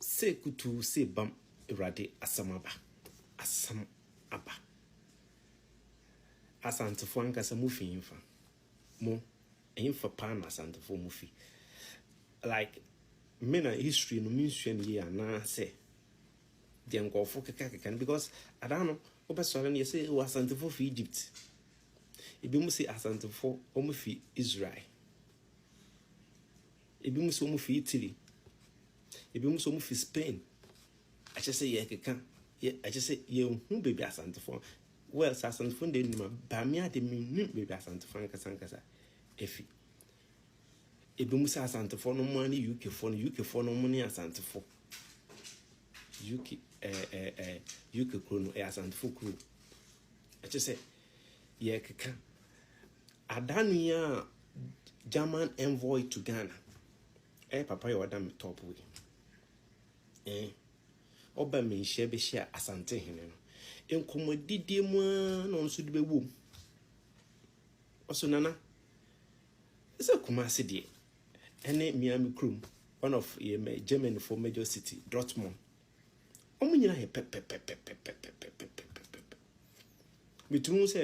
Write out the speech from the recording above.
say kutu say bam irade asamaba asam aba Asante fo ankasa mufi infa mo infa pan asante fo mufi like mena history no means ye na say the ngofo keka because I don't know obesore no say o asante fo fi Egypt ebi mu say asante fo o mu fi Israel ebi mu say o mu fi Italy ebi mu say o mu fi Spain I just say ye keka I just say ye hu baby asante fo well asante fo de nima ba me ade me baby asante fo ankasa efi ebi mu say asante fo no mo ani UK fo no mo ni asante fo UK crew no asante fo crew I just say ye keka adanu ya German envoy to Ghana papa you adam top way oba me share be share asante hene no enkomodidie mu na onso de bewu oso nana ese kumase de ene Miami crew one of German for major city Dortmund omunyina he pepe mitu se